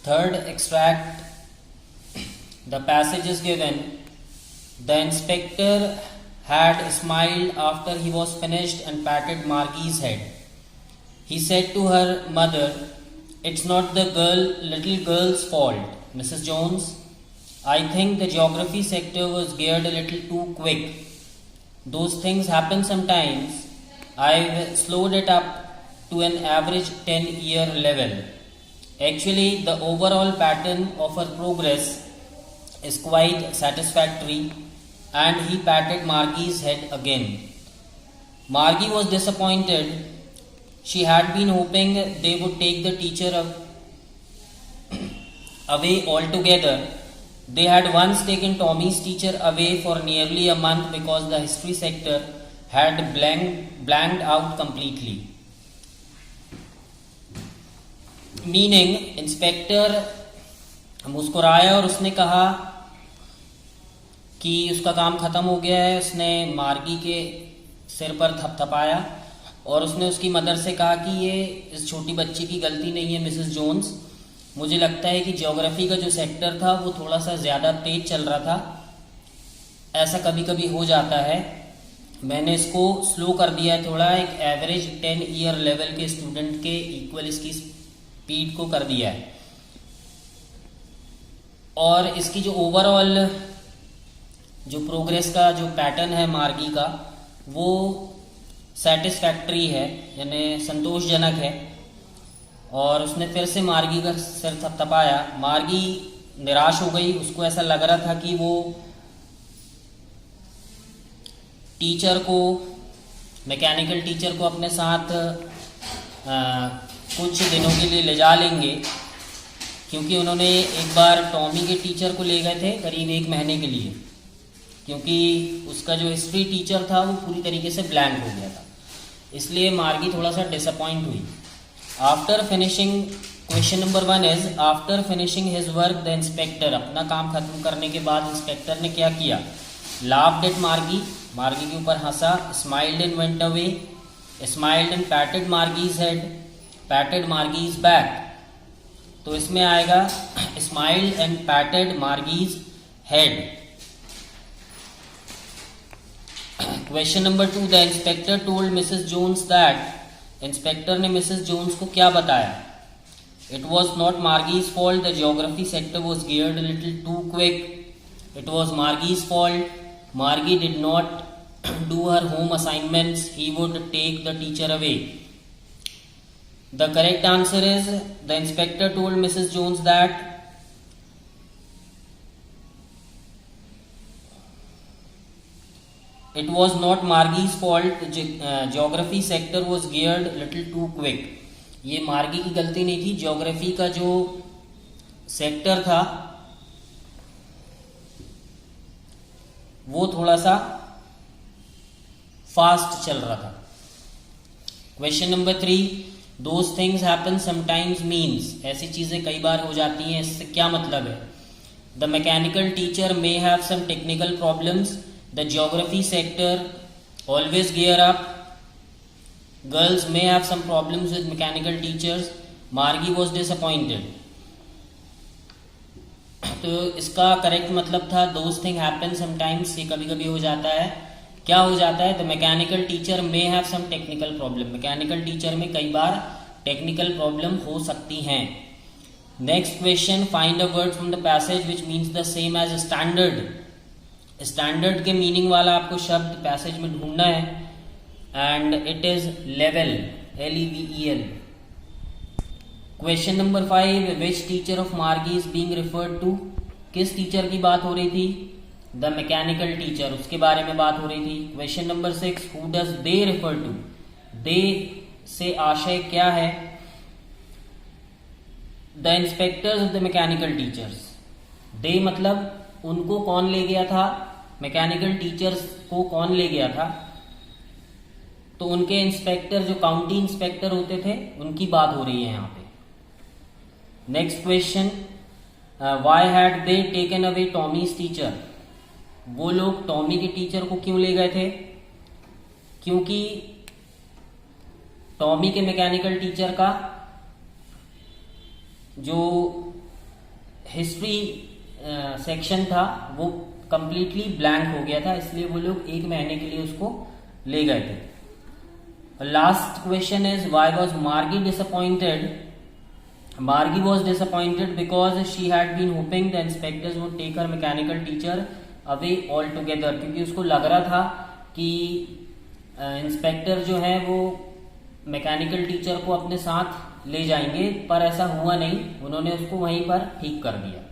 Third extract, the passage is given. The inspector had smiled after he was finished and patted Margie's head. He said to her mother, "It's not the little girl's fault, Mrs. Jones. I think the geography sector was geared a little too quick. Those things happen sometimes. I've slowed it up to an average 10-year level. Actually, the overall pattern of her progress is quite satisfactory." And he patted Margie's head again. Margie was disappointed. She had been hoping they would take the teacher away altogether. They had once taken Tommy's teacher away for nearly a month because the history sector had blanked out completely. Meaning, inspector मुस्कुराया और उसने कहा कि उसका काम ख़त्म हो गया है। उसने मार्गी के सिर पर थपथपाया और उसने उसकी मदर से कहा कि ये इस छोटी बच्ची की गलती नहीं है मिसेस जोन्स। मुझे लगता है कि ज्योग्राफी का जो सेक्टर था वो थोड़ा सा ज़्यादा तेज चल रहा था, ऐसा कभी कभी हो जाता है। मैंने इसको स्लो कर दिया है थोड़ा, एक एवरेज 10-year लेवल के स्टूडेंट के इक्वल इसकी स्पीड को कर दिया है। और इसकी जो ओवरऑल जो प्रोग्रेस का जो पैटर्न है मार्गी का, वो सेटिस्फैक्ट्री है, यानी संतोषजनक है। और उसने फिर से मार्गी का सिर थपथपाया। मार्गी निराश हो गई। उसको ऐसा लग रहा था कि वो टीचर को, मैकेनिकल टीचर को अपने साथ कुछ दिनों के लिए ले जा लेंगे, क्योंकि उन्होंने एक बार टॉमी के टीचर को ले गए थे करीब 1 महीने के लिए, क्योंकि उसका जो हिस्ट्री टीचर था वो पूरी तरीके से ब्लैंक हो गया था। इसलिए मार्गी थोड़ा सा डिसअपॉइंट हुई। After finishing, question number 1 is after finishing his work the inspector, अपना काम खत्म करने के बाद इंस्पेक्टर ने क्या किया? लाफ्ड एट मार्गी, मार्गी के ऊपर हंसा। Smiled and went away, smiled and patted Margie's head, patted Margie's back. तो इसमें आएगा smiled and patted Margie's head. Question number 2, the inspector told Mrs Jones that, inspector ने मिसेस जोन्स को क्या बताया? It was not Margie's fault, the geography sector was geared little too quick. It was Margie's fault, Margie did not do her home assignments, he would take the teacher away. The correct answer is the inspector told Mrs Jones that it was not Margie's fault, geography sector was geared little too quick. ये मार्गी की गलती नहीं थी, geography का जो sector था वो थोड़ा सा फास्ट चल रहा था। Question number 3, those things happen sometimes means, ऐसी चीजें कई बार हो जाती हैं, इससे क्या मतलब है? The mechanical teacher may have some technical problems, the geography sector always gear up, girls may have some problems with mechanical teachers, Margie was disappointed। तो इसका करेक्ट मतलब था those things happen sometimes, ये कभी कभी हो जाता है। क्या हो जाता है? the mechanical teacher may have some technical problem, mechanical teacher में कई बार टेक्निकल प्रॉब्लम हो सकती हैं। Next question, find a word from the passage which means the same as standard. Standard के मीनिंग वाला आपको शब्द पैसेज में ढूंढना है, and it is level, LEVEL। Question number 5, which teacher of Margie is being referred to, किस teacher की बात हो रही थी? द मैकेनिकल टीचर, उसके बारे में बात हो रही थी। Question number 6, who does they refer to, they से आशय क्या है? The inspectors of the mechanical teachers. They मतलब उनको कौन ले गया था? मैकेनिकल टीचर्स को कौन ले गया था? तो उनके इंस्पेक्टर, जो काउंटी इंस्पेक्टर होते थे, उनकी बात हो रही है यहाँ पे। Next question, why had they taken away Tommy's teacher, वो लोग टॉमी के टीचर को क्यों ले गए थे? क्योंकि टॉमी के मैकेनिकल टीचर का जो हिस्ट्री सेक्शन था वो कंप्लीटली ब्लैंक हो गया था, इसलिए वो लोग 1 महीने के लिए उसको ले गए थे। Last question is why was Margie disappointed? Margie was disappointed because she had been hoping the inspectors would take her mechanical teacher away all together, क्योंकि उसको लग रहा था कि इंस्पेक्टर जो है वो मैकेनिकल टीचर को अपने साथ ले जाएंगे, पर ऐसा हुआ नहीं, उन्होंने उसको वहीं पर ठीक कर दिया।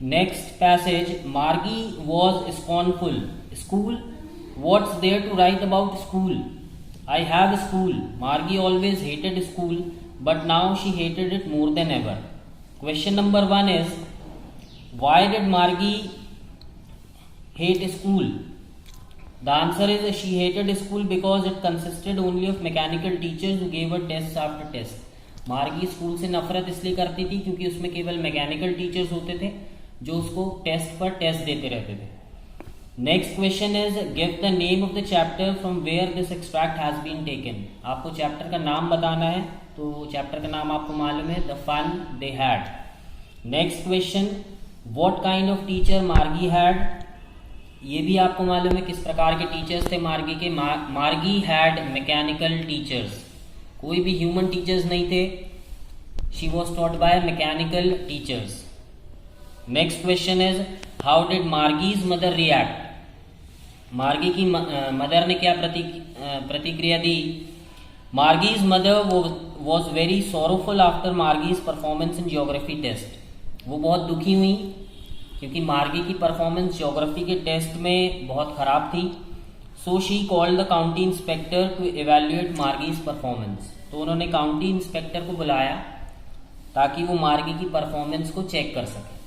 Next passage, Margie was scornful. School? What's there to write about school? I have school. Margie always hated school, but now she hated it more than ever. Question number 1 is, why did Margie hate school? The answer is she hated school because it consisted only of mechanical teachers who gave her tests after tests. मार्गी school से नफरत इसलिए करती थी क्योंकि उसमें केवल mechanical teachers होते थे जो उसको टेस्ट पर टेस्ट देते रहते थे। Next question is give the name of the chapter from where this extract has been taken. आपको चैप्टर का नाम बताना है, तो चैप्टर का नाम आपको मालूम है, the fun they had. Next question, what kind of teacher Margie had? ये भी आपको मालूम है किस प्रकार के टीचर्स थे मार्गी के। मार्गी हैड मैकेनिकल टीचर्स, कोई भी ह्यूमन टीचर्स नहीं थे, she was taught by mechanical teachers. Next question is how did Margie's mother react? Margie की मदर ने क्या प्रतिक्रिया दी? Margie's mother was very sorrowful after Margie's performance in geography test. वो बहुत दुखी हुई क्योंकि मार्गी की परफॉर्मेंस ज्योग्राफी के टेस्ट में बहुत खराब थी। So she called the county inspector to evaluate Margie's performance. तो उन्होंने काउंटी इंस्पेक्टर को बुलाया ताकि वो मार्गी की परफॉर्मेंस को चेक कर सके।